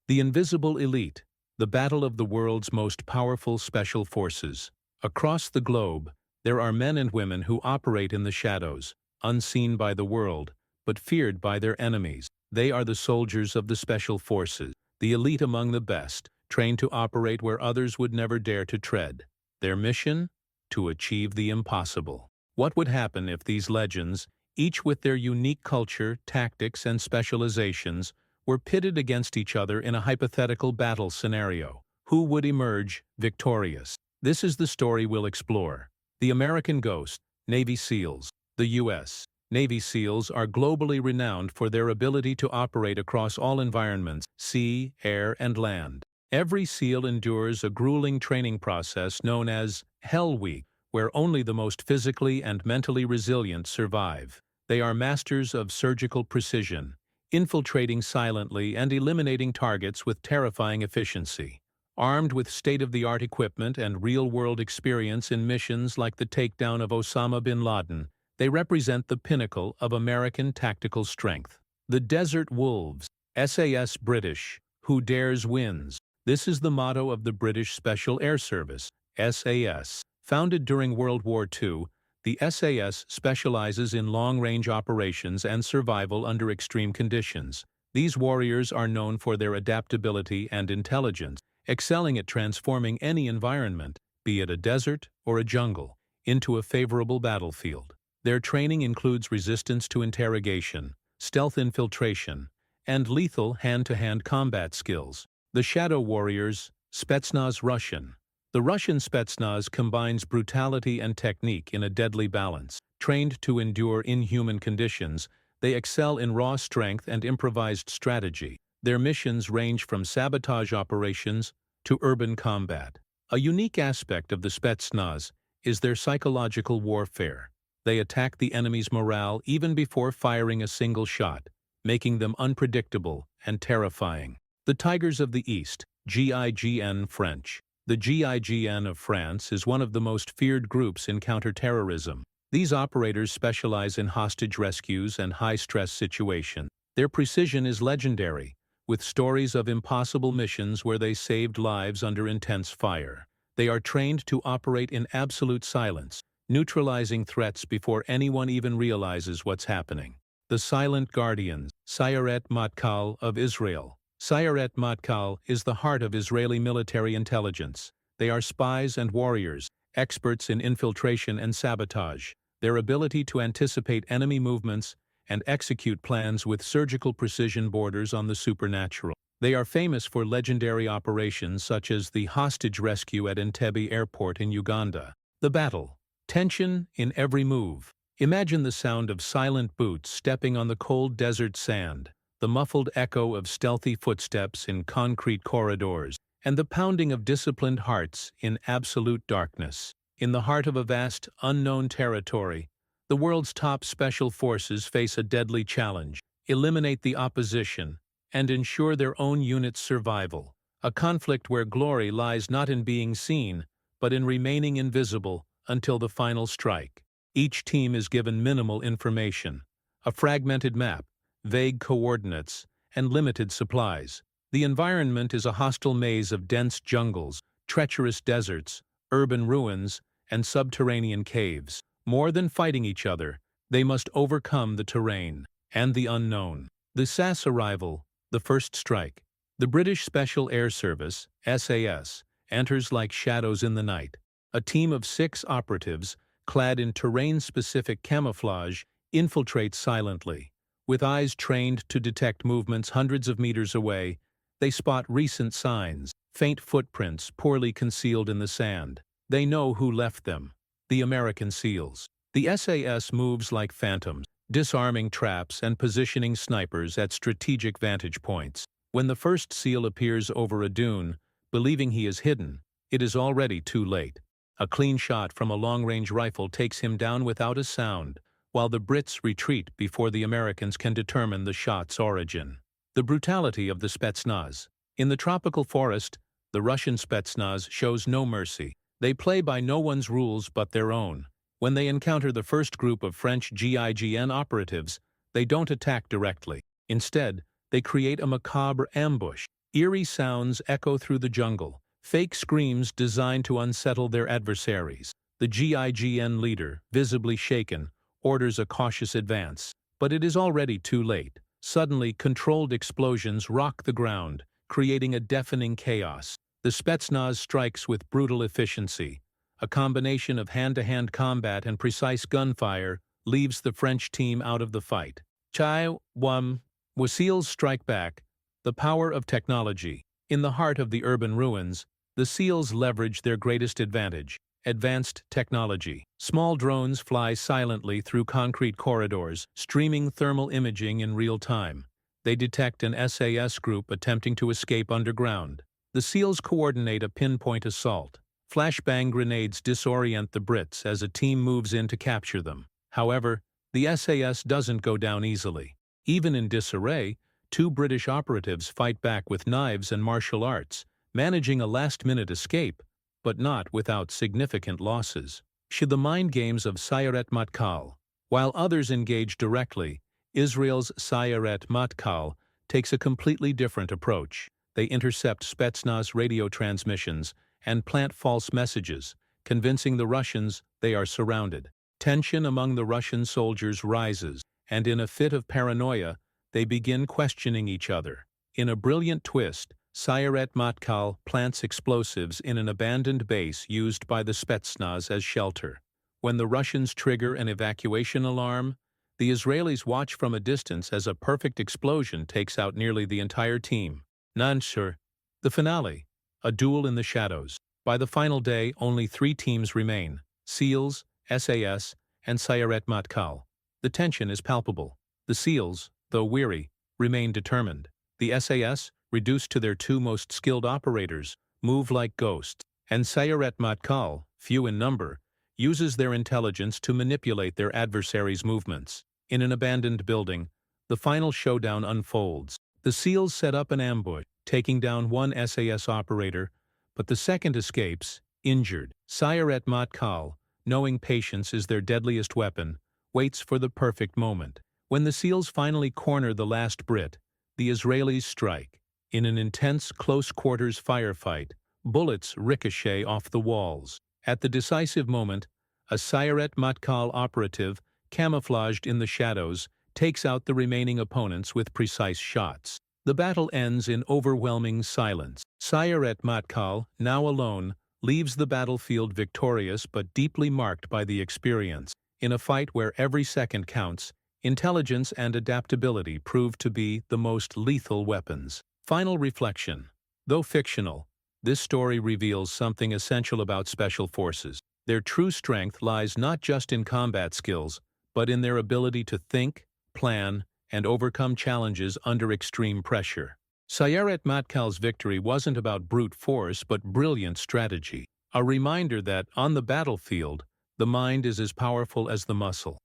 The Invisible Elite, the battle of the world's most powerful special forces. Across the globe, there are men and women who operate in the shadows, unseen by the world, but feared by their enemies. They are the soldiers of the special forces, the elite among the best, trained to operate where others would never dare to tread. Their mission? To achieve the impossible. What would happen if these legends, each with their unique culture, tactics, and specializations, were pitted against each other in a hypothetical battle scenario? Who would emerge victorious? This is the story we'll explore. The American Ghost, Navy SEALs. The U.S. Navy SEALs are globally renowned for their ability to operate across all environments, sea, air, and land. Every SEAL endures a grueling training process known as Hell Week, where only the most physically and mentally resilient survive. They are masters of surgical precision, infiltrating silently and eliminating targets with terrifying efficiency. Armed with state-of-the-art equipment and real-world experience in missions like the takedown of Osama bin Laden, they represent the pinnacle of American tactical strength. The Desert Wolves, SAS British, who dares wins. This is the motto of the British Special Air Service, SAS. Founded during World War II, the SAS specializes in long-range operations and survival under extreme conditions. These warriors are known for their adaptability and intelligence, excelling at transforming any environment, be it a desert or a jungle, into a favorable battlefield. Their training includes resistance to interrogation, stealth infiltration, and lethal hand-to-hand combat skills. The Shadow Warriors, Spetsnaz Russian. The Russian Spetsnaz combines brutality and technique in a deadly balance. Trained to endure inhuman conditions, they excel in raw strength and improvised strategy. Their missions range from sabotage operations to urban combat. A unique aspect of the Spetsnaz is their psychological warfare. They attack the enemy's morale even before firing a single shot, making them unpredictable and terrifying. The Tigers of the East, GIGN French. The GIGN of France is one of the most feared groups in counterterrorism. These operators specialize in hostage rescues and high-stress situations. Their precision is legendary, with stories of impossible missions where they saved lives under intense fire. They are trained to operate in absolute silence, neutralizing threats before anyone even realizes what's happening. The Silent Guardians, Sayeret Matkal of Israel. Sayeret Matkal is the heart of Israeli military intelligence. They are spies and warriors, experts in infiltration and sabotage. Their ability to anticipate enemy movements and execute plans with surgical precision borders on the supernatural. They are famous for legendary operations such as the hostage rescue at Entebbe Airport in Uganda. The battle. Tension in every move. Imagine the sound of silent boots stepping on the cold desert sand, the muffled echo of stealthy footsteps in concrete corridors, and the pounding of disciplined hearts in absolute darkness. In the heart of a vast, unknown territory, the world's top special forces face a deadly challenge: eliminate the opposition and ensure their own unit's survival. A conflict where glory lies not in being seen, but in remaining invisible until the final strike. Each team is given minimal information: a fragmented map, vague coordinates, and limited supplies. The environment is a hostile maze of dense jungles, treacherous deserts, urban ruins, and subterranean caves. More than fighting each other, they must overcome the terrain and the unknown. The SAS arrival, the first strike. The British Special Air Service, SAS, enters like shadows in the night. A team of 6 operatives, clad in terrain-specific camouflage, infiltrates silently. With eyes trained to detect movements hundreds of meters away, they spot recent signs, faint footprints poorly concealed in the sand. They know who left them: the American SEALs. The SAS moves like phantoms, disarming traps and positioning snipers at strategic vantage points. When the first SEAL appears over a dune, believing he is hidden, it is already too late. A clean shot from a long-range rifle takes him down without a sound, while the Brits retreat before the Americans can determine the shot's origin. The brutality of the Spetsnaz. In the tropical forest, the Russian Spetsnaz shows no mercy. They play by no one's rules but their own. When they encounter the first group of French GIGN operatives, they don't attack directly. Instead, they create a macabre ambush. Eerie sounds echo through the jungle, fake screams designed to unsettle their adversaries. The GIGN leader, visibly shaken, orders a cautious advance. But it is already too late. Suddenly, controlled explosions rock the ground, creating a deafening chaos. The Spetsnaz strikes with brutal efficiency. A combination of hand-to-hand combat and precise gunfire leaves the French team out of the fight. Wasil's strike back, the power of technology. In the heart of the urban ruins, the SEALs leverage their greatest advantage: advanced technology. Small drones fly silently through concrete corridors, streaming thermal imaging in real time. They detect an SAS group attempting to escape underground. The SEALs coordinate a pinpoint assault. Flashbang grenades disorient the Brits as a team moves in to capture them. However, the SAS doesn't go down easily. Even in disarray, 2 British operatives fight back with knives and martial arts, managing a last-minute escape, but not without significant losses. The mind games of Sayeret Matkal. While others engage directly, Israel's Sayeret Matkal takes a completely different approach. They intercept Spetsnaz radio transmissions and plant false messages, convincing the Russians they are surrounded. Tension among the Russian soldiers rises, and in a fit of paranoia, they begin questioning each other. In a brilliant twist, Sayeret Matkal plants explosives in an abandoned base used by the Spetsnaz as shelter. When the Russians trigger an evacuation alarm, the Israelis watch from a distance as a perfect explosion takes out nearly the entire team. The finale, a duel in the shadows. By the final day, only 3 teams remain: SEALs, SAS, and Sayeret Matkal. The tension is palpable. The SEALs, though weary, remain determined. The SAS, reduced to their 2 most skilled operators, move like ghosts. And Sayeret Matkal, few in number, uses their intelligence to manipulate their adversaries' movements. In an abandoned building, the final showdown unfolds. The SEALs set up an ambush, taking down 1 SAS operator, but the second escapes, injured. Sayeret Matkal, knowing patience is their deadliest weapon, waits for the perfect moment. When the SEALs finally corner the last Brit, the Israelis strike. In an intense close-quarters firefight, bullets ricochet off the walls. At the decisive moment, a Sayeret Matkal operative, camouflaged in the shadows, takes out the remaining opponents with precise shots. The battle ends in overwhelming silence. Sayeret Matkal, now alone, leaves the battlefield victorious but deeply marked by the experience. In a fight where every second counts, intelligence and adaptability prove to be the most lethal weapons. Final reflection. Though fictional, this story reveals something essential about special forces. Their true strength lies not just in combat skills, but in their ability to think, plan, and overcome challenges under extreme pressure. Sayeret Matkal's victory wasn't about brute force but brilliant strategy, a reminder that, on the battlefield, the mind is as powerful as the muscle.